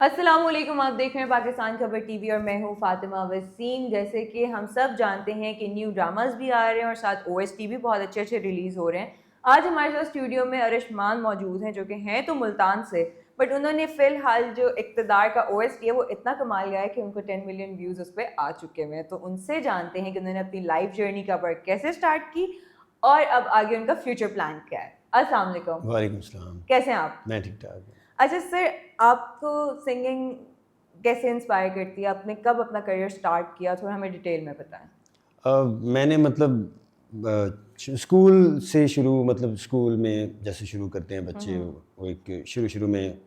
अस्सलाम वालेकुम, आप देख रहे हैं पाकिस्तान खबर टीवी और मैं हूँ फातिमा वसीम। जैसे कि हम सब जानते हैं कि न्यू ड्रामास भी आ रहे हैं और साथ ओएसटी भी बहुत अच्छे अच्छे रिलीज़ हो रहे हैं। आज हमारे साथ स्टूडियो में अरिशमान मौजूद हैं, जो कि हैं तो मुल्तान से, बट उन्होंने फ़िलहाल जो इक़्तिदार का ओएसटी है वो इतना कमाल गया है कि उनको 10 मिलियन व्यूज़ उस पर आ चुके हुए हैं। तो उनसे जानते हैं कि उन्होंने अपनी लाइफ जर्नी का वर्क कैसे स्टार्ट की और अब आगे उनका फ्यूचर प्लान क्या है। अस्सलाम वालेकुम। वालेकुम सलाम। कैसे हैं आप? मैं ठीक ठाक हूँ। अच्छा सर, आपको सिंगिंग कैसे इंस्पायर करती है? आपने कब अपना करियर स्टार्ट किया? थोड़ा हमें डिटेल में बताएं। मैंने स्कूल से शुरू स्कूल में जैसे शुरू करते हैं बच्चे, वो एक शुरू में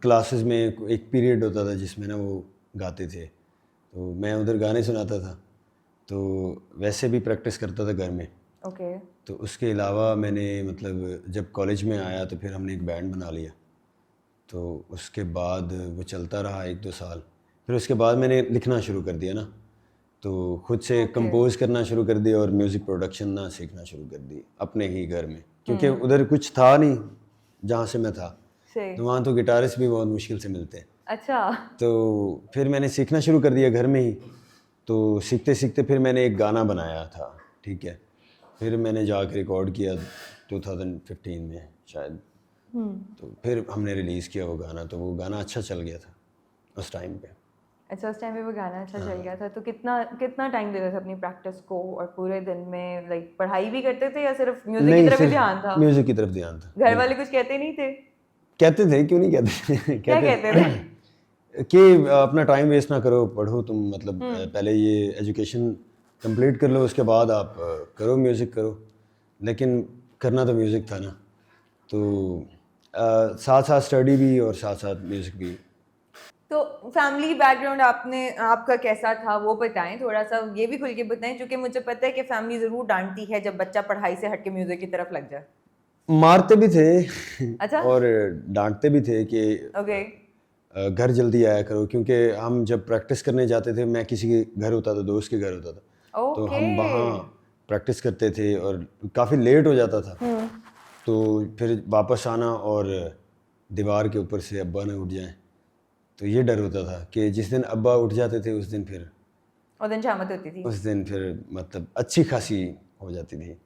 क्लासेस में एक पीरियड होता था जिसमें ना वो गाते थे, तो मैं उधर गाने सुनाता था, तो वैसे भी प्रैक्टिस करता था घर में। ओके। तो उसके अलावा मैंने जब कॉलेज में आया तो फिर हमने एक बैंड बना लिया, तो उसके बाद वो चलता रहा 1-2 साल। फिर उसके बाद मैंने लिखना शुरू कर दिया ना, तो खुद से कंपोज़ करना शुरू कर दिया और म्यूज़िक प्रोडक्शन ना सीखना शुरू कर दी अपने ही घर में, क्योंकि उधर कुछ था नहीं जहाँ से मैं था। सही। तो वहाँ तो गिटारिस्ट भी बहुत मुश्किल से मिलते हैं। अच्छा। तो फिर मैंने सीखना शुरू कर दिया घर में ही। तो सीखते सीखते फिर मैंने एक गाना बनाया था, ठीक है। फिर मैंने जाके रिकॉर्ड किया 2015 में शायद। तो फिर हमने रिलीज़ किया वो गाना, तो वो गाना अच्छा चल गया था उस टाइम पे। अच्छा, उस टाइम पे वो गाना अच्छा चल गया था। तो कितना कितना टाइम देते थे अपनी प्रैक्टिस को, और पूरे दिन में लाइक पढ़ाई भी करते थे या सिर्फ म्यूजिक की नहीं, तरफ ही सिर्फ ध्यान था? म्यूज़िक की तरफ ध्यान था। घर वाले कुछ कहते नहीं थे? कहते थे, क्यों नहीं कहते क्या कहते कहते थे? कि अपना टाइम वेस्ट ना करो, पढ़ो तुम, पहले ये एजुकेशन कंप्लीट कर लो, उसके बाद आप करो म्यूज़िक करो। लेकिन करना तो म्यूज़िक था ना, तो साथ साथ स्टडी भी और साथ साथ म्यूज़िक भी। तो फैमिली बैकग्राउंड आपका कैसा था वो बताएं, थोड़ा सा ये भी खुल के बताएं, क्योंकि मुझे पता है कि फैमिली ज़रूर डांटती है जब बच्चा पढ़ाई से हट के म्यूज़िक की तरफ लग जाए। मारते भी थे अच्छा। और डांटते भी थे कि ओके। घर जल्दी आया करो, क्योंकि हम जब प्रैक्टिस करने जाते थे, मैं किसी के घर होता था, दोस्त के घर होता था, तो ओके। हम वहाँ प्रैक्टिस करते थे और काफ़ी लेट हो जाता था। तो फिर वापस आना और दीवार के ऊपर से अब्बा न उठ जाएं, तो ये डर होता था कि जिस दिन अब्बा उठ जाते थे और दिन शामत होती थी। उस दिन फिर अच्छी खासी हो जाती थी।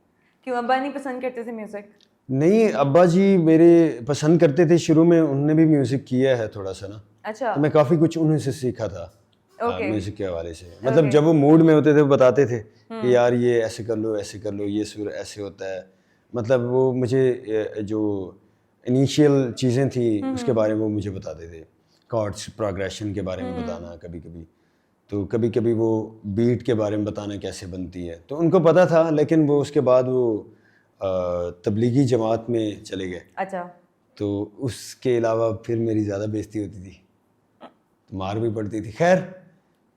क्यों, अब्बा नहीं पसंद करते थे म्यूजिक? नहीं, अब्बा जी मेरे पसंद करते थे, शुरू में उन्होंने भी म्यूज़िक किया है थोड़ा सा ना, अच्छा। तो मैं काफ़ी कुछ उन्हीं से सीखा था ओके। म्यूज़िक के हवाले से। ओके। जब वो मूड में होते थे वो बताते थे कि यार ये ऐसे कर लो, ऐसे कर लो, ये सुर ऐसे होता है। वो मुझे जो इनिशियल चीज़ें थी उसके बारे में वो मुझे बताते थे, कॉर्ड्स प्रोग्रेशन के बारे में बताना कभी-कभी, तो कभी-कभी वो बीट के बारे में बताना कैसे बनती है, तो उनको पता था। लेकिन वो उसके बाद वो तबलीगी जमात में चले गए, अच्छा। तो उसके अलावा फिर मेरी ज़्यादा बेइज्जती होती थी, तो मार भी पड़ती थी। खैर,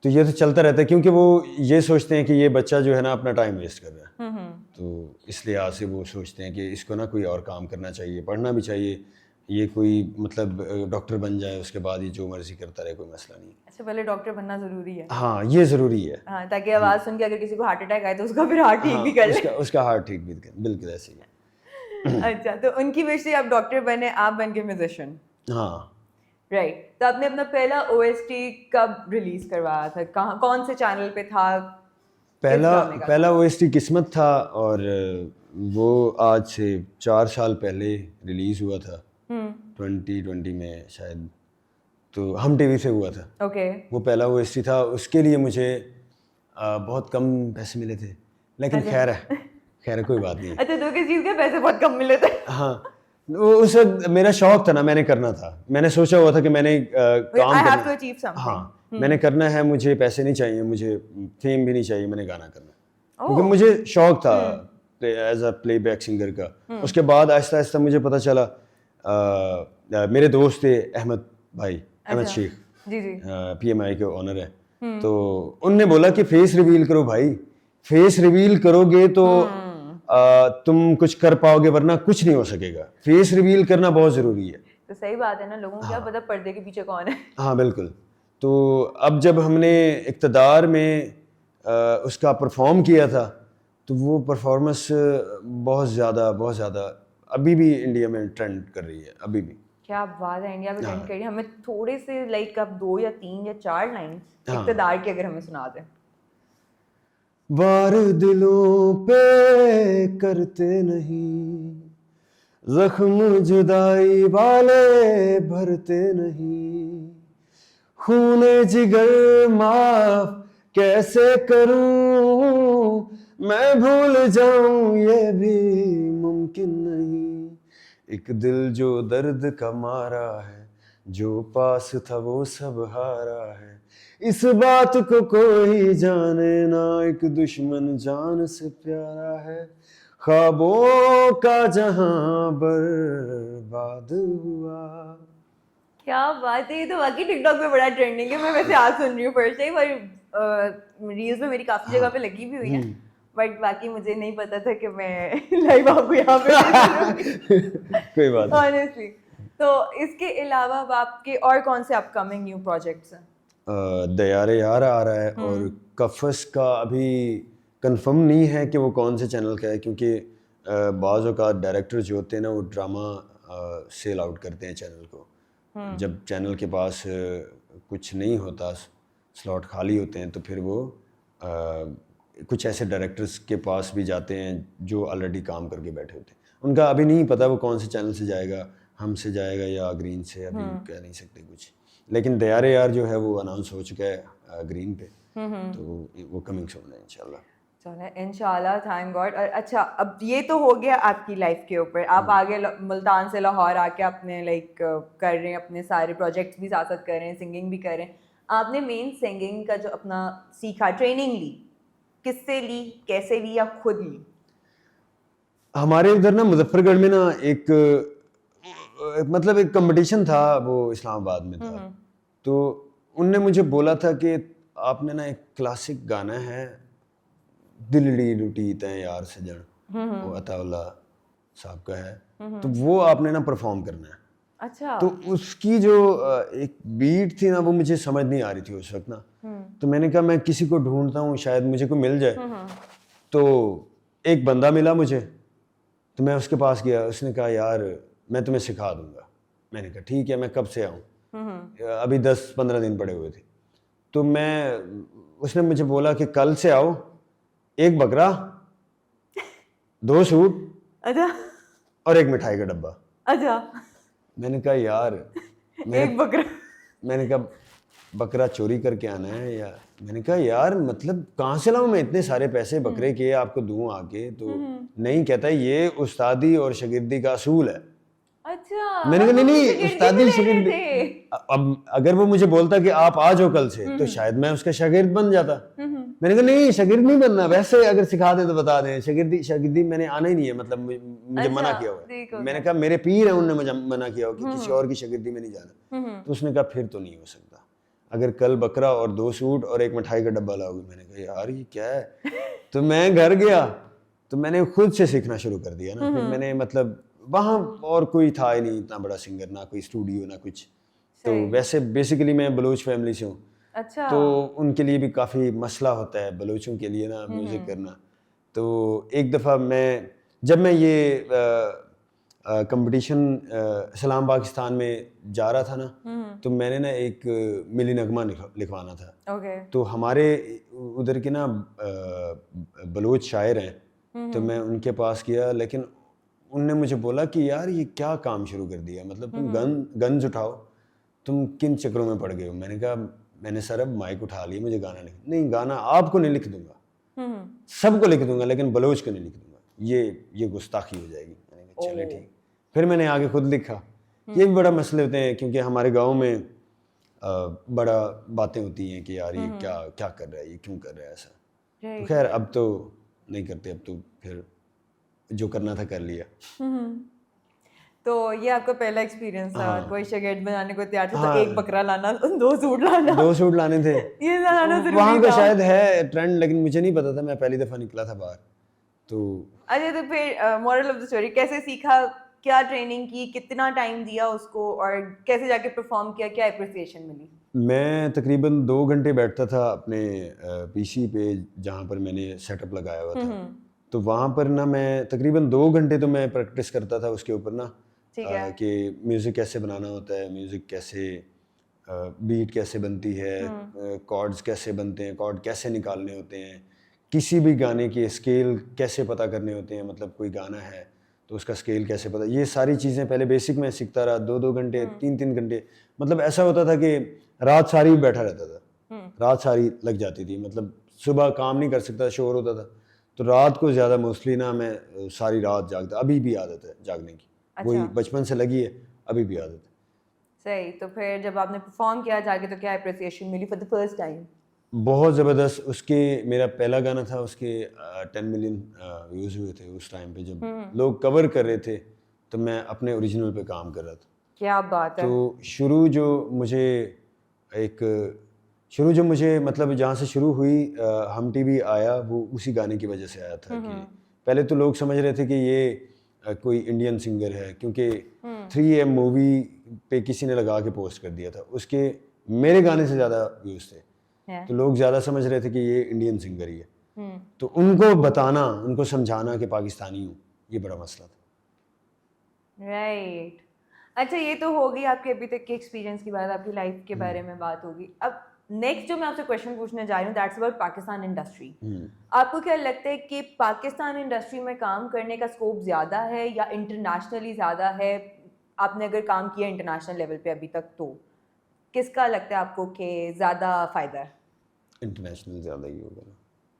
तो ये तो चलता रहता है, क्योंकि वो ये सोचते हैं कि ये बच्चा जो है ना अपना टाइम वेस्ट कर रहा है, तो इस लिहाज से वो सोचते हैं कि इसको ना कोई और काम करना चाहिए, पढ़ना भी चाहिए, ये कोई डॉक्टर बन जाए, उसके बाद ये जो मर्जी करता रहे, कोई मसला नहीं। अच्छा, पहले डॉक्टर बनना ज़रूरी है। हाँ, ये ज़रूरी है। हाँ, ताकि आवाज़ सुन के अगर किसी को हार्ट अटैक आए तो उसका फिर हार्ट ठीक हाँ, भी कर ले। उसका हार्ट ठीक भी कर, बिल्कुल ऐसे ही है। अच्छा, तो उनकी विश से आप डॉक्टर बने, आप बन के म्यूजिशियन। हाँ, राइट। तो आपने अपना पहला ओएसटी कब रिलीज करवाया था? कहाँ, कौन से चैनल पे था? किस पहला गाने का पहला था? ओएसटी किस्मत था, और वो आज से 4 साल पहले रिलीज़ हुआ था, 2020 में शायद, तो हम टीवी से हुआ था। ओके। वो पहला ओएसटी था, उसके लिए मुझे बहुत कम पैसे मिले थे, लेकिन अच्छा। खैर कोई बात नहीं। अच्छा, तो किस चीज़ के पैसे बहुत कम मिले थे? हाँ, वो उस वक्त मेरा शौक था ना, मैंने करना था, मैंने सोचा हुआ था कि मैंने काम आई हैव करना। To achieve something. हाँ, मैंने करना है, मुझे पैसे नहीं चाहिए, मुझे फेम भी नहीं चाहिए, मैंने गाना करना है। क्योंकि ओह। मुझे शौक था एज अ प्लेबैक सिंगर का। उसके बाद आहिस्ता आहिस्ता मुझे पता चला, मेरे दोस्त थे अहमद भाई, अहमद अच्छा। शेख, जी जी। पीएमआई के ओनर है, तो उनने बोला कि फेस रिवील करो भाई, फेस रिवील करोगे तो तुम कुछ कर पाओगे, वरना कुछ नहीं हो सकेगा। फेस रिवील करना बहुत ज़रूरी है। तो सही बात है ना, लोगों को क्या हाँ, पता पर्दे के पीछे कौन है। हाँ बिल्कुल। तो अब जब हमने इक़्तिदार में उसका परफॉर्म किया था, तो वो परफॉर्मेंस बहुत ज़्यादा अभी भी इंडिया में ट्रेंड कर रही है, अभी भी। क्या बात है, इंडिया में हाँ। ट्रेंड करिए। हमें थोड़े से लाइक अब 2 या 3 या 4 लाइंस हाँ। इक़्तिदार की अगर हमें सुना दें। वार दिलों पे करते नहीं, जख्म जुदाई वाले भरते नहीं, खूने जिगर माफ कैसे करूं, मैं भूल जाऊं ये भी मुमकिन नहीं, एक दिल जो दर्द का मारा है, जो पास था वो सब हारा है, इस बात को कोई जाने ना, एक दुश्मन जान से प्यारा है, ख्वाबों का जहां बर्बाद हुआ। क्या बात है, ये तो वाकई टिकटॉक पे बड़ा ट्रेंडिंग है। मैं वैसे आज सुन रही हूँ फर्स्ट टाइम, और रील्स में मेरी काफी जगह पे लगी भी हुई है, बट बाकी मुझे नहीं पता था कि मैं लाइव आपको यहाँ पे कोई बात नहीं। ऑनेस्टली। तो इसके अलावा अब आपके और कौन से अपकमिंग न्यू प्रोजेक्ट्स हैं? दयारे यार आ रहा है, और कफस का अभी कंफर्म नहीं है कि वो कौन से चैनल का है, क्योंकि बाज़ औक़ात डायरेक्टर जो होते हैं ना वो ड्रामा सेल आउट करते हैं चैनल को। जब चैनल के पास कुछ नहीं होता, स्लॉट खाली होते हैं, तो फिर वो कुछ ऐसे डायरेक्टर्स के पास भी जाते हैं जो ऑलरेडी काम करके बैठे होते हैं। उनका अभी नहीं पता वो कौन से चैनल से जाएगा, हमसे जाएगा या ग्रीन से, अभी कह नहीं सकते कुछ। लेकिन दयारे यार जो है वो अनाउंस हो चुका है ग्रीन पे, तो वो कमिंग सून है इंशाल्लाह। चलो इंशाल्लाह, थैंक गॉड। और अच्छा, अब ये तो हो गया आपकी लाइफ के ऊपर, आप आगे मुल्तान से लाहौर आके अपने लाइक कर रहे हैं, अपने सारे प्रोजेक्ट्स भी साथ साथ कर रहे हैं, सिंगिंग भी कर रहे हैं। आपने मेन सिंगिंग का जो अपना सीखा, ट्रेनिंग ली, किससे ली, कैसे ली, या खुद ली? हमारे उधर ना मुजफ्फरगढ़ में ना एक मतलब एक कंपटीशन था, वो इस्लामाबाद में था। तो उनने मुझे बोला था कि आपने ना एक क्लासिक गाना है, दिलड़ी लुटी तय यार सजन, वो अताउल्ला साहब का है, तो वो आपने ना परफॉर्म करना है। अच्छा। तो उसकी जो एक बीट थी ना, वो मुझे समझ नहीं आ रही थी उस वक्त ना। तो मैंने कहा मैं किसी को ढूंढता हूँ, शायद मुझे को मिल जाए। तो एक बंदा मिला मुझे, तो मैं उसके पास गया। उसने कहा यार मैं तुम्हें सिखा दूंगा। मैंने कहा ठीक है, मैं कब से आऊँ? अभी 10-15 दिन पड़े हुए थे। तो उसने मुझे बोला कि कल से आओ, एक बकरा, 2 सूट, अच्छा, और एक मिठाई का डब्बा। अच्छा। मैंने कहा यार एक बकरा, मैंने कहा बकरा चोरी करके आना है, या मैंने कहा यार मतलब कहाँ से लाऊं मैं इतने सारे पैसे बकरे के, आपको दूं आके? तो नहीं, कहता है ये उस्तादी और शागिर्दी का असूल है। अच्छा। मैंने कहा नहीं, उस्तादी शागिर्दी, थे। अब अगर वो मुझे बोलता कि आप आ जाओ कल से, तो शायद मैं उसका शागिर्द बन जाता। मैंने कहा नहीं, शागिर्द नहीं बनना, वैसे अगर सिखा दे तो बता दें, शागिर्दी मैंने आना ही नहीं है, मतलब मुझे मना किया हुआ है। मैंने कहा मेरे पीर है, उन्होंने मुझे मना किया हुआ कि किसी और की शागिर्दी में नहीं जाना। तो उसने कहा फिर तो नहीं हो सकता, अगर कल बकरा और 2 सूट और एक मिठाई का डब्बा लाओगे। मैंने कहा यार ये क्या है? तो मैं घर गया, तो मैंने खुद से सीखना शुरू कर दिया ना। फिर मैंने मतलब वहाँ और कोई था ही नहीं इतना बड़ा सिंगर, ना कोई स्टूडियो ना कुछ। तो वैसे बेसिकली मैं बलूच फैमिली से हूँ। अच्छा। तो उनके लिए भी काफ़ी मसला होता है बलूचों के लिए ना म्यूज़िक करना। तो एक दफ़ा जब मैं ये कंपटीशन सलाम पाकिस्तान में जा रहा था ना, तो मैंने ना एक मिली नगमा लिखवाना था। तो हमारे उधर के ना बलूच शायर हैं, तो मैं उनके पास गया, लेकिन उनने मुझे बोला कि यार ये क्या काम शुरू कर दिया, मतलब तुम गन्स उठाओ, तुम किन चक्रों में पड़ गए हो? मैंने कहा मैंने सर अब माइक उठा लिया, मुझे गाना नहीं, गाना आपको नहीं लिख दूंगा, सबको लिख दूंगा, लेकिन बलोच को नहीं लिख दूंगा, ये गुस्ताखी हो जाएगी। मैंने कहा चले ठीक। फिर मैंने आगे खुद लिखा। ये भी बड़ा मसले होते हैं, क्योंकि हमारे गाँव में बड़ा बातें होती हैं कि यार ये क्या कर रहा है, ये क्यों कर रहा है ऐसा। तो खैर अब तो नहीं करते, अब तो फिर जो करना था कर लिया। तो ये आपका पहला एक्सपीरियंस था। कोई शागिर्द बनाने को तैयार था, तो एक बकरा लाना, 2 सूट लाना। 2 सूट लाने थे। ये लाना जरूरी था। वहाँ का शायद है ट्रेंड, लेकिन मुझे नहीं पता था, मैं पहली दफ़ा निकला था बाहर। तो अच्छा, तो फिर मोरल ऑफ द स्टोरी, कैसे सीखा, क्या ट्रेनिंग की, कितना टाइम दिया उसको, और कैसे जाके परफॉर्म किया, क्या अप्रिसिएशन मिली? मैं तकरीबन 2 घंटे बैठता था अपने पीसी पे, जहाँ पर मैंने सेटअप लगाया हुआ था। तो वहाँ पर ना मैं तकरीबन 2 घंटे तो मैं प्रैक्टिस करता था उसके ऊपर ना, ठीक है। कि म्यूज़िक कैसे बनाना होता है, म्यूज़िक कैसे बीट कैसे बनती है, कॉर्ड्स कैसे बनते हैं, कॉर्ड कैसे निकालने होते हैं, किसी भी गाने की स्केल कैसे पता करने होते हैं, मतलब कोई गाना है तो उसका स्केल कैसे पता, ये सारी चीज़ें पहले बेसिक में सीखता रहा, 2-2 घंटे 3-3 घंटे, मतलब ऐसा होता था कि रात सारी बैठा रहता था, रात सारी लग जाती थी, मतलब सुबह काम नहीं कर सकता, शोर होता था, तो रात को ज़्यादा मोस्टली ना मैं सारी रात जागता, अभी भी आदत है जागने की, वही बचपन से लगी है, अभी भी आदत है। सही। तो फिर जब आपने परफॉर्म किया जाके तो क्या अप्रिसिएशन मिली फॉर द फर्स्ट टाइम? बहुत ज़बरदस्त। उसके मेरा पहला गाना था, उसके 10 मिलियन व्यूज़ हुए थे उस टाइम पे, जब लोग कवर कर रहे थे तो मैं अपने ओरिजिनल पे काम कर रहा था। क्या बात है। तो शुरू जो मुझे मतलब जहाँ से शुरू हुई हम टीवी आया, वो उसी गाने की वजह से आया था। कि पहले तो लोग समझ रहे थे कि ये कोई इंडियन सिंगर है, क्योंकि 3AM मूवी पे किसी ने लगा के पोस्ट कर दिया था, उसके मेरे गाने से ज़्यादा व्यूज़ थे, तो लोग ज़्यादा समझ रहे थे कि ये इंडियन सिंगर ही है। तो उनको बताना, उनको समझाना कि पाकिस्तानी हूँ, ये बड़ा मसला था। राइट। अच्छा, ये तो हो गई आपके अभी तक के एक्सपीरियंस की बात, आपकी लाइफ के बारे में बात होगी। अब नेक्स्ट जो मैं आपसे क्वेश्चन पूछने जा रही हूँ, दैट्स अबाउट पाकिस्तान इंडस्ट्री। आपको क्या लगता है कि पाकिस्तान इंडस्ट्री में काम करने का स्कोप ज़्यादा है या इंटरनेशनली ज़्यादा है? आपने अगर काम किया इंटरनेशनल लेवल पे अभी तक, तो किसका लगता है आपको कि ज़्यादा फ़ायदा है? इंटरनेशनल ज़्यादा ही होगा ना,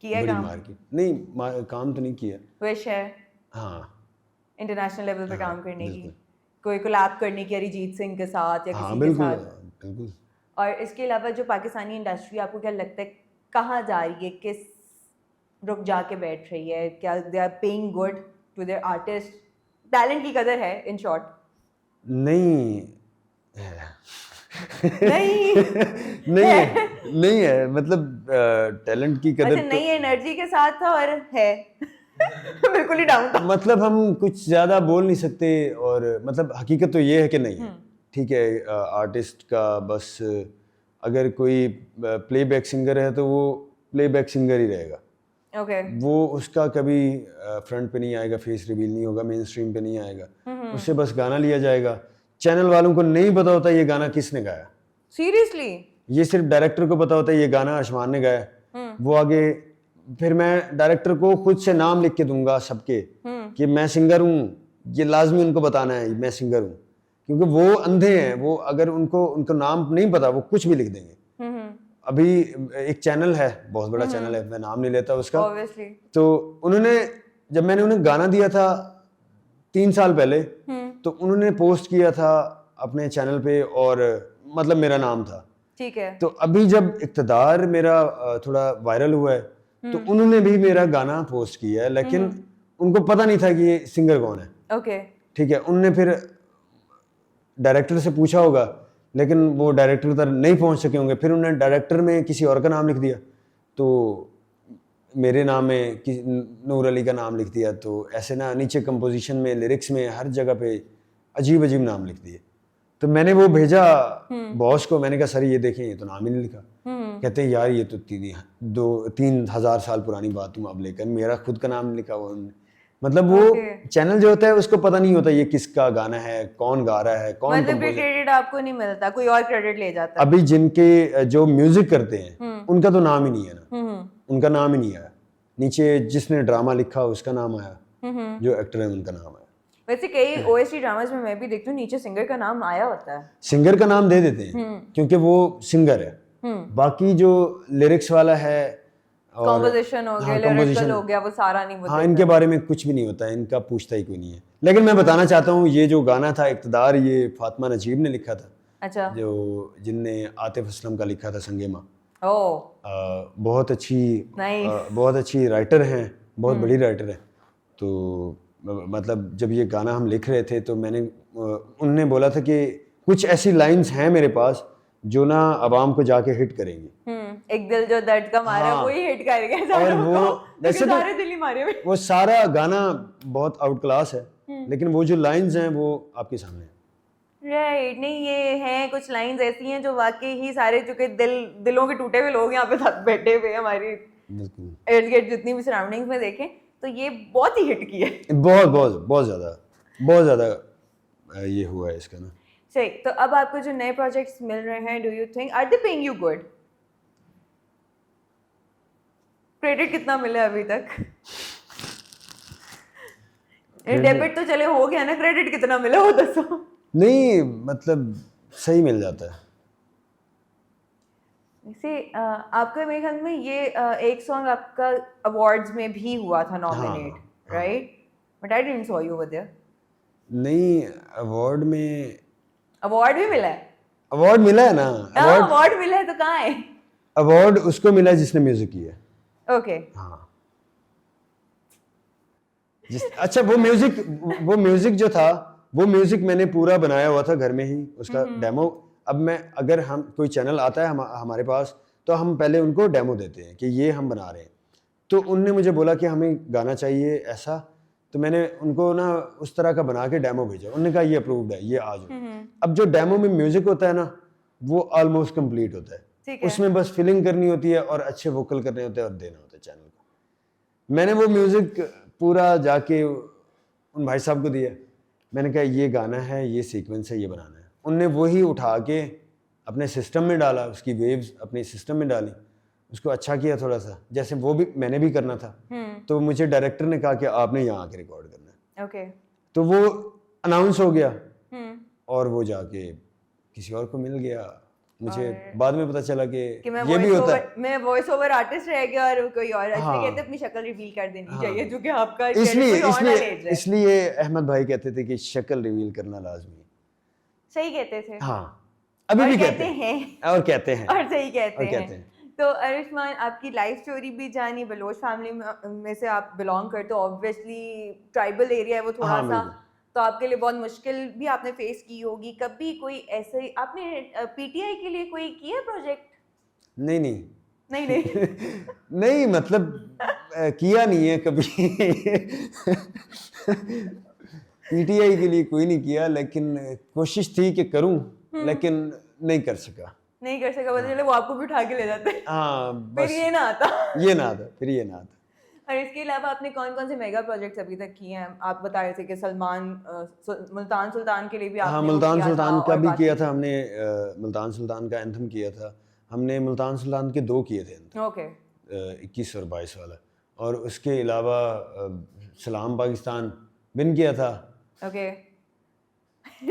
किया बड़ी काम? मार्केट नहीं, काम तो नहीं किया। विश है हाँ, इंटरनेशनल लेवल पे हाँ, काम करने की, बिल्कुल। कोई कोलैब करने की अरिजीत सिंह के साथ या हाँ, किसी के बिल्कुल, साथ? बिल्कुल। और इसके अलावा जो पाकिस्तानी इंडस्ट्री, आपको क्या लगता है कहाँ जा रही है, किस रुक जाके बैठ रही है? क्या they are paying good to their artist? Talent की कदर है इन शॉर्ट? नहीं है। नहीं नहीं है, नहीं है, मतलब टैलेंट की कदर अच्छा, तो, नहीं एनर्जी के साथ था और है बिल्कुल ही डाउन था। मतलब हम कुछ ज़्यादा बोल नहीं सकते, और मतलब हकीकत तो ये है कि नहीं है। ठीक है, आर्टिस्ट का बस अगर कोई प्लेबैक सिंगर है तो वो प्लेबैक सिंगर ही रहेगा, ओके। वो उसका कभी फ्रंट पे नहीं आएगा, फेस रिवील नहीं होगा, मेन स्ट्रीम पे नहीं आएगा, उससे बस गाना लिया जाएगा। चैनल वालों को नहीं पता होता ये गाना किसने गाया, सीरियसली? ये सिर्फ डायरेक्टर को पता होता है ये गाना अरशमान ने गाया। वो आगे फिर मैं डायरेक्टर को खुद से नाम लिख के दूंगा सबके कि मैं सिंगर हूँ, ये लाजमी उनको बताना है मैं सिंगर हूँ, क्योंकि वो अंधे हैं, वो अगर उनको नाम नहीं पता वो कुछ भी लिख देंगे। अभी एक चैनल है, बहुत बड़ा चैनल है, मैं नाम नहीं लेता उसका, ऑब्वियसली। तो उन्होंने, जब मैंने उन्हें गाना दिया था 3 साल पहले, तो उन्होंने पोस्ट किया था अपने चैनल पे, और मतलब मेरा नाम था। ठीक है। तो अभी जब इक़्तिदार मेरा थोड़ा वायरल हुआ है, तो उन्होंने भी मेरा गाना पोस्ट किया है, लेकिन उनको पता नहीं था कि ये सिंगर कौन है। ओके। ठीक है, उनने फिर डायरेक्टर से पूछा होगा, लेकिन वो डायरेक्टर तक नहीं पहुंच सके होंगे, फिर उन्होंने डायरेक्टर में किसी और का नाम लिख दिया, तो मेरे नाम में नूर अली का नाम लिख दिया, तो ऐसे ना नीचे कंपोजिशन में, लिरिक्स में, हर जगह पे अजीब अजीब नाम लिख दिए। तो मैंने वो भेजा बॉस को, मैंने कहा सर ये देखें, ये तो नाम ही नहीं लिखा। कहते हैं यार ये तो 3,000 साल पुरानी बात तुम अब लेकर, मेरा खुद का नाम नहीं लिखा हुआ उन्होंने। मतलब वो चैनल जो होता है उसको पता नहीं होता ये किसका गाना है, कौन गा रहा है, कौन मतलब क्रेडिट आपको नहीं मिलता, कोई और क्रेडिट ले जाता है। अभी जिनके जो म्यूजिक करते हैं उनका तो नाम ही नहीं है ना, उनका नाम ही नहीं आया। नीचे जिसने ड्रामा लिखा उसका नाम आया, जो एक्टर है उनका नाम आया। वैसे कई ओएसटी ड्रामास में मैं भी देखती हूँ नीचे सिंगर का नाम आया होता है। सिंगर का नाम दे देते हैं क्योंकि वो सिंगर है, बाकी जो लिरिक्स वाला है, कंपोजिशन हो गया, लिरिकल हो गया, वो सारा नहीं होता। हाँ, इनके बारे में कुछ भी नहीं होता है, इनका पूछता ही कोई नहीं है। लेकिन मैं बताना चाहता हूँ ये जो गाना था इक़्तिदार, ये फातिमा नजीब ने लिखा था। अच्छा। जो जिनने आतिफ असलम का लिखा था संगेमा। बहुत अच्छी राइटर हैं, बहुत बड़ी राइटर है। तो मतलब जब ये गाना हम लिख रहे थे तो उनने बोला था कि कुछ ऐसी लाइंस हैं मेरे पास जो ना अवाम को जाके हिट करेंगी। एक दिल जो दर्द का मारा, हाँ, वही हिट कर गया। और वो वैसे तो सारे दिल ही मारे हुए। वो सारा गाना बहुत आउट क्लास है, लेकिन वो जो लाइंस हैं वो आपके सामने है। राइट। नहीं, ये हैं कुछ लाइंस ऐसी हैं जो वाकई ही सारे, चूंकि दिलों के टूटे हुए लोग यहाँ पे साथ बैठे हुए हमारी इर्द गिर्द जितनी भी सराउंडिंग्स में देखें, तो ये बहुत ही हिट की है। बहुत ज़्यादा ये हुआ है इसका ना। सही। तो अब आपको जो नए प्रोजेक्ट्स मिल रहे हैं, do you think are they paying you good? Credit कितना मिला अभी तक? डेबिट तो चले हो गया ना, क्रेडिट कितना मिला वो दसो। नहीं मतलब सही मिल जाता है। वैसे आपका मेरे ख्याल में ये एक सॉन्ग आपका अवार्ड्स में भी हुआ था nominate, right? But I didn't saw you over there. नहीं अवार्ड में, अवार्ड भी मिला है? अवार्ड मिला है ना। अवार्ड मिला है तो कहाँ है? अवार्ड उसको मिला है जिसने म्यूजिक किया है। ओके। हाँ अच्छा वो म्यूजिक जो था, वो म्यूजिक मैंने पूरा बनाया हुआ था घर में ही, उसका डेमो। अब मैं अगर हम कोई चैनल आता है हमारे पास, तो हम पहले उनको डेमो देते हैं कि ये हम बना रहे हैं। तो उनने मुझे बोला कि हमें गाना चाहिए ऐसा, तो मैंने उनको ना उस तरह का बना के डेमो भेजा। उन्होंने कहा ये अप्रूव्ड है, ये आ जाओ। अब जो डेमो में म्यूजिक होता है ना, वो ऑलमोस्ट कंप्लीट होता है। उसमें बस फिलिंग करनी होती है और अच्छे वोकल करने होते हैं और देना होता है चैनल को। मैंने वो म्यूजिक पूरा जाके उन भाई साहब को दिया। मैंने कहा ये गाना है, ये सीक्वेंस है, ये बनाना है। उनने वही उठा के अपने सिस्टम में डाला, उसकी वेव्स अपने सिस्टम में डाली, उसको अच्छा किया थोड़ा सा, जैसे वो भी मैंने भी करना था। तो मुझे डायरेक्टर ने कहा कि आपने यहाँ आके रिकॉर्ड करना है। ओके। तो वो अनाउंस हो गया और वो जाके किसी और को मिल गया। मुझे बाद में पता चला कि ये भी होता है। मैं वॉइस ओवर आर्टिस्ट रह गया और कोई और कहते अपनी शक्ल रिवील कर देनी चाहिए, जो कि आपका इसलिए अहमद भाई कहते थे कि शक्ल रिवील करना लाजमी है। सही कहते थे। हाँ अभी भी कहते हैं और कहते हैं और सही कहते हैं। तो अरिशमान, आपकी लाइफ स्टोरी भी जानी, बलोच फैमिली में से आप बिलोंग करते हो, ऑब्वियसली ट्राइबल एरिया है वो थोड़ा सा, तो आपके लिए बहुत मुश्किल भी आपने फेस की होगी। कभी कोई ऐसे आपने पीटीआई के लिए कोई किया प्रोजेक्ट? नहीं नहीं मतलब किया नहीं है कभी। पीटीआई के लिए कोई नहीं किया, लेकिन कोशिश थी कि करूं, लेकिन नहीं कर सका। पता चले वो आपको भी उठा के ले जाते। हाँ बस फिर ये ना आता। फिर ये ना आता। और इसके अलावा आपने कौन कौन से मेगा प्रोजेक्ट्स अभी तक किए हैं? आप बता रहे थे कि मुल्तान सुल्तान के लिए भी आपने हाँ मुल्तान सुल्तान का भी किया था हमने। मुल्तान सुल्तान का एंथम किया था हमने। मुल्तान सुल्तान के 2 किए थे एंथम। ओके। 21 और 22 वाला। और उसके अलावा सलाम पाकिस्तान विन किया था। ओके।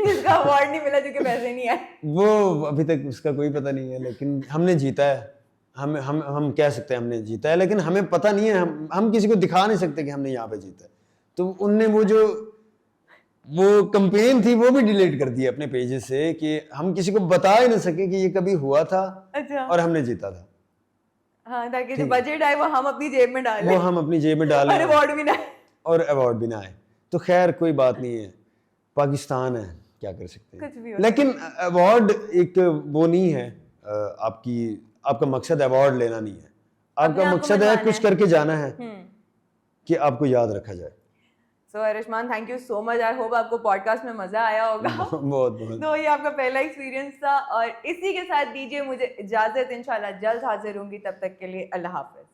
इसका अवार्ड नहीं मिला क्योंकि पैसे नहीं आए। वो अभी तक उसका कोई पता नहीं है, लेकिन हमने जीता है। हम कह सकते हैं हमने जीता है, लेकिन हमें पता नहीं है। हम किसी को दिखा नहीं सकते कि हमने यहाँ पे जीता है। तो उनने वो कैंपेन थी वो भी डिलीट कर दी अपने पेजेस से, कि हम किसी को बता ही नहीं सके कि ये कभी हुआ था। अच्छा। और हमने जीता था। हाँ, ताकि जो बजट आए वो हम अपनी जेब में डालें। वो हम अपनी जेब में डालें और अवार्ड भी ना आए। और अवार्ड भी ना आए। तो खैर कोई बात नहीं है, पाकिस्तान है, क्या कर सकते हैं। कुछ भी हो। लेकिन अवार्ड एक वो नहीं है। आपका मकसद अवार्ड लेना नहीं है। आपका मकसद है कुछ करके जाना है, कि आपको याद रखा जाए। So Arishman, thank you so much. I hope आपको पॉडकास्ट में मजा आया होगा। बहुत तो ये आपका पहला एक्सपीरियंस था, और इसी के साथ दीजिए मुझे इजाजत। इंशाल्लाह जल्द हाजिर होंगी, तब तक के लिए अल्लाह हाफिज।